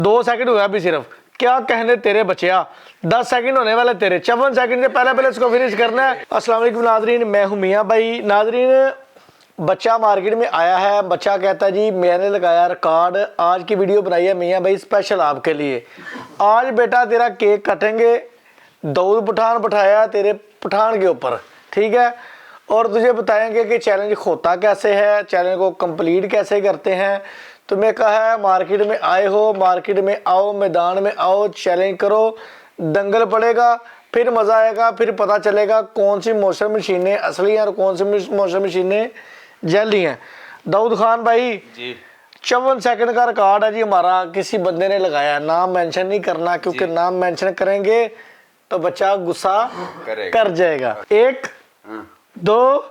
2 second हुआ अभी सिर्फ, क्या कहने तेरे बचिया, 10 सेकंड होने वाले तेरे, 54 सेकंड से पहले इसको फिनिश करना है। अस्सलाम वालेकुम नाजरीन, मैं हूं मियां भाई। नाजरीन, बच्चा मार्केट में आया है, बच्चा कहता है जी मैंने लगाया रिकॉर्ड, आज की वीडियो बनाई है मियां भाई स्पेशल आपके लिए। आज बेटा तेरा केक कटेंगे, दाऊद पठान बैठाया तेरे पठान के ऊपर, ठीक है, और तुझे बताएंगे कि चैलेंज होता कैसे है, चैलेंज को कंप्लीट कैसे करते हैं। तुम्हें कहा है मार्केट में आए हो, मार्केट में आओ, मैदान में आओ, चैलेंज करो, दंगल पड़ेगा, फिर मज़ा आएगा, फिर पता चलेगा कौन सी मॉशर मशीनें असली हैं और कौन सी मॉशर मशीनें जल्दी हैं। दाऊद खान भाई जी, 54 सेकंड का रिकॉर्ड है जी हमारा, किसी बंदे ने लगाया, नाम मेंशन नहीं करना क्योंकि नाम मेंशन करेंगे तो बच्चा गुस्सा कर जाएगा। 1 2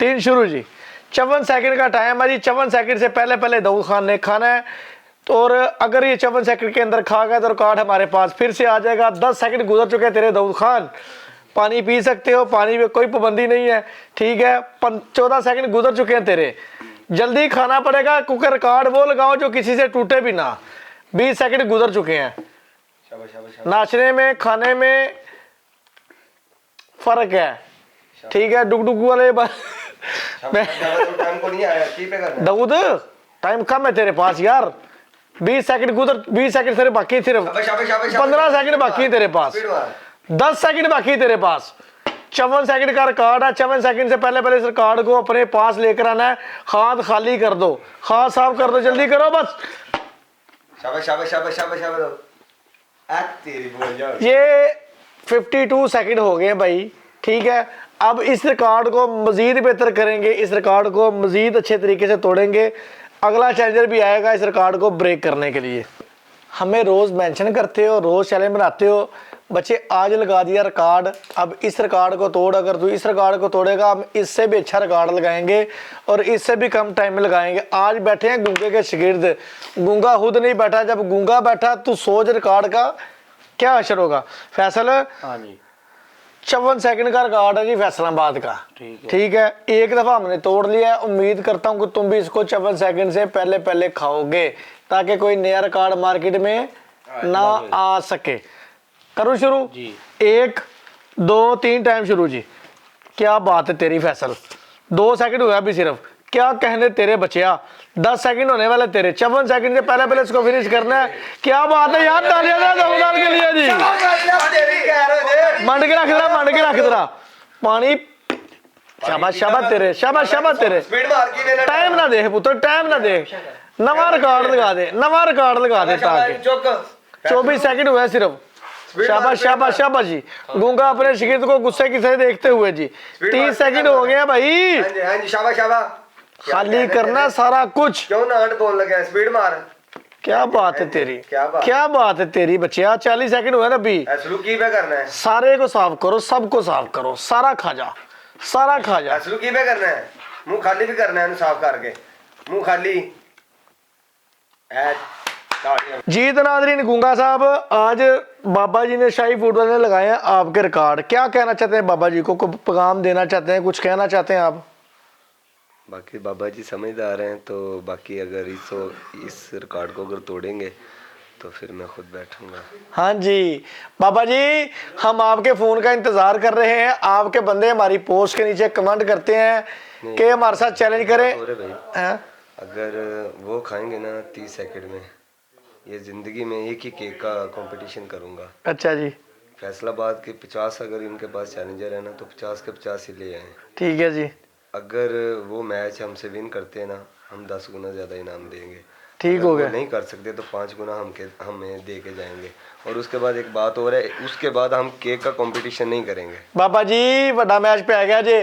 3 शुरू जी। 54 सेकंड का टाइम है जी, 54 सेकंड से पहले दाऊद खान ने खाना है, तो और अगर ये 54 सेकंड के अंदर खा गया तो रिकॉर्ड हमारे पास फिर से आ जाएगा। 10 सेकंड गुजर चुके हैं तेरे दाऊद खान, पानी पी सकते हो, पानी में कोई पाबंदी नहीं है, ठीक है। 14 सेकंड गुजर चुके हैं तेरे, जल्दी खाना पड़ेगा क्योंकि रिकॉर्ड वो लगाओ जो किसी से टूटे भी ना। 20 सेकंड गुजर चुके हैं, नाचने में खाने में फर्क है, ठीक है। डुग वाले दाऊद टाइम कम है तेरे पास यार, 20 सेकंड गुजर, 20 सेकंड तेरे बाकी, सिर्फ 15 सेकंड बाकी है तेरे पास, 10 सेकंड बाकी है तेरे पास। 54 सेकंड का रिकॉर्ड है, 54 सेकंड से पहले इस रिकॉर्ड को अपने पास लेकर आना है। हाथ खाली कर दो, हाथ साफ कर दो, जल्दी करो बस। ये 52 सेकंड हो गए भाई, ठीक है। अब इस रिकॉर्ड को मजीद बेहतर करेंगे, इस रिकॉर्ड को मजीद अच्छे तरीके से तोड़ेंगे। अगला चैलेंजर भी आएगा इस रिकॉर्ड को ब्रेक करने के लिए। हमें रोज़ मेंशन करते हो, रोज़ चैलेंज बनाते हो, बच्चे आज लगा दिया रिकॉर्ड, अब इस रिकॉर्ड को तोड़। अगर तू इस रिकॉर्ड को तोड़ेगा हम इससे भी अच्छा रिकॉर्ड लगाएंगे और इससे भी कम टाइम में लगाएंगे। आज बैठे हैं गूंगे के शागिर्द, गूंगा खुद नहीं बैठा, जब गूंगा बैठा तू सोच रिकॉर्ड का क्या असर होगा। फैसल, हाँ जी, 54 सेकंड का रिकॉर्ड है जी फैसलाबाद का, ठीक है। एक दफ़ा हमने तोड़ लिया है, उम्मीद करता हूँ कि तुम भी इसको 54 सेकंड से पहले खाओगे ताकि कोई नया रिकॉर्ड मार्केट में ना आ सके। करो शुरू जी। 1 2 3 टाइम शुरू जी। क्या बात है तेरी फैसल, 2 सेकंड हुआ अभी सिर्फ, क्या कहने तेरे बचिया, 10 सेकंड होने वाले तेरे, 54 सेकंड से पहले इसको फिनिश करना है। क्या बात है यार, तालियां दाऊद के लिए जी। मंड के रख दरा, मंड के रख दरा पानी। शाबाश शाबाश तेरे, शाबाश शाबाश तेरे। टाइम ना देख पुत्र, टाइम ना देख, नवा रिकॉर्ड लगा दे, नवा रिकॉर्ड लगा दे ताकि 24 सेकंड हुआ सिर्फ। शाबाश शाबाश शाबाश जी। गूंगा अपने शागिर्द को गुस्से की से देखते हुए जी। 30 सेकंड हो गया भाई, शाबाश शाबाश। खाली करना सारा कुछ, क्यों ना बोल लगा, स्पीड मार। क्या बात है तेरी, क्या बात है तेरी बच्चिया। 40 सेकंड हुआ ना अभी, की पे करना है, सारे को साफ करो, सबको साफ करो, सारा खा जा, सारा खा जा। की पे करना है, मुंह खाली भी करना है, साफ करके मुंह खाली। जी तो नाज़रीन, गूंगा साहब आज बाबा जी ने शाही फूड वाले लगाए हैं आपके रिकॉर्ड, क्या कहना चाहते हैं बाबा जी को, पैगाम देना चाहते हैं, कुछ कहना चाहते हैं आप? बाकी बाबा जी समझदार हैं, तो बाकी अगर इस रिकॉर्ड को अगर तोड़ेंगे तो फिर मैं खुद बैठूंगा। हाँ जी बाबा जी, हम आपके फ़ोन का इंतज़ार कर रहे हैं। आपके बंदे हमारी पोस्ट के नीचे कमेंट करते हैं कि हमारे साथ चैलेंज करें। अगर वो खाएंगे ना 30 सेकंड में, ये ज़िंदगी में एक ही केक का कंपटीशन करूंगा। अच्छा जी। फैसलाबाद के 50 अगर इनके पास चैलेंजर है ना, तो 50 के 50 ही ले आए। ठीक है जी। अगर वो मैच हमसे विन करते हैं ना, हम 10 गुना ज़्यादा इनाम देंगे। ठीक हो गया। नहीं कर सकते तो 5 गुना हमें दे के जाएंगे। और उसके बाद एक बात और है, उसके बाद हम केक का कंपटीशन नहीं करेंगे। बाबा जी बड़ा मैच पे आ गया जी।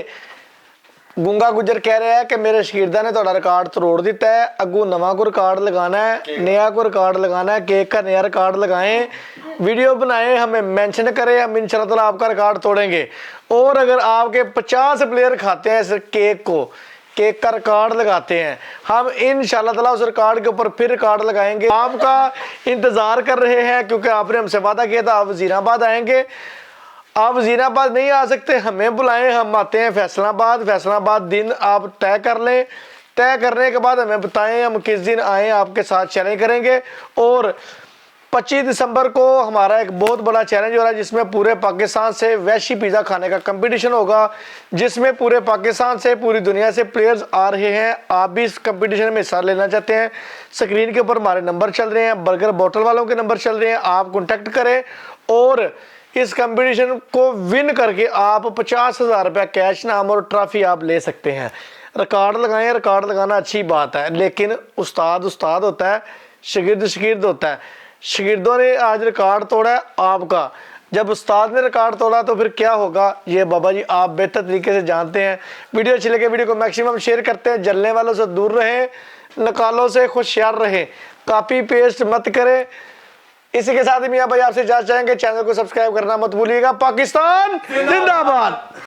गूंगा गुजर कह रहे हैं कि मेरे शागिर्दा ने थोड़ा रिकॉर्ड तोड़ दिता है, अगू नवा को रिकॉर्ड लगाना है, नया को रिकॉर्ड लगाना है, केक का नया रिकॉर्ड लगाएं, वीडियो बनाएं, हमें मेंशन करें, हम इंशाल्लाह आपका रिकॉर्ड तोड़ेंगे। और अगर आपके 50 प्लेयर खाते हैं इस केक को, केक का रिकॉर्ड लगाते हैं, हम इंशाल्लाह उस रिकॉर्ड के ऊपर फिर रिकॉर्ड लगाएंगे। आपका इंतज़ार कर रहे हैं क्योंकि आपने हमसे वादा किया था आप वज़ीराबाद आएंगे। आप वज़ीराबाद नहीं आ सकते, हमें बुलाएं, हम आते हैं फैसलाबाद। फैसलाबाद दिन आप तय कर लें, तय करने के बाद हमें बताएं हम किस दिन आएँ, आपके साथ चैलेंज करेंगे। और 25 दिसंबर को हमारा एक बहुत बड़ा चैलेंज हो रहा है, जिसमें पूरे पाकिस्तान से वैशी पिज़्ज़ा खाने का कंपटीशन होगा, जिसमें पूरे पाकिस्तान से, पूरी दुनिया से प्लेयर्स आ रहे हैं। आप भी इस कंपटीशन में हिस्सा लेना चाहते हैं, स्क्रीन के ऊपर हमारे नंबर चल रहे हैं, बर्गर बोतल वालों के नंबर चल रहे हैं, आप कॉन्टैक्ट करें और इस कंपटीशन को विन करके आप 50,000 रुपया कैश नाम और ट्रॉफी आप ले सकते हैं। रिकॉर्ड लगाएं, रिकॉर्ड लगाना अच्छी बात है, लेकिन उस्ताद उस्ताद होता है, शागिर्द शागिर्द होता है। शागिर्दों ने आज रिकॉर्ड तोड़ा है आपका, जब उस्ताद ने रिकॉर्ड तोड़ा तो फिर क्या होगा, ये बाबा जी आप बेहतर तरीके से जानते हैं। वीडियो अच्छी लगे वीडियो को मैक्सिमम शेयर करते हैं, जलने वालों से दूर रहें, नकालों से होशियार रहें, कॉपी पेस्ट मत करें। इसी के साथ ही मियां भाई आपसे इजाजत चाहेंगे, चैनल को सब्सक्राइब करना मत भूलिएगा। पाकिस्तान जिंदाबाद।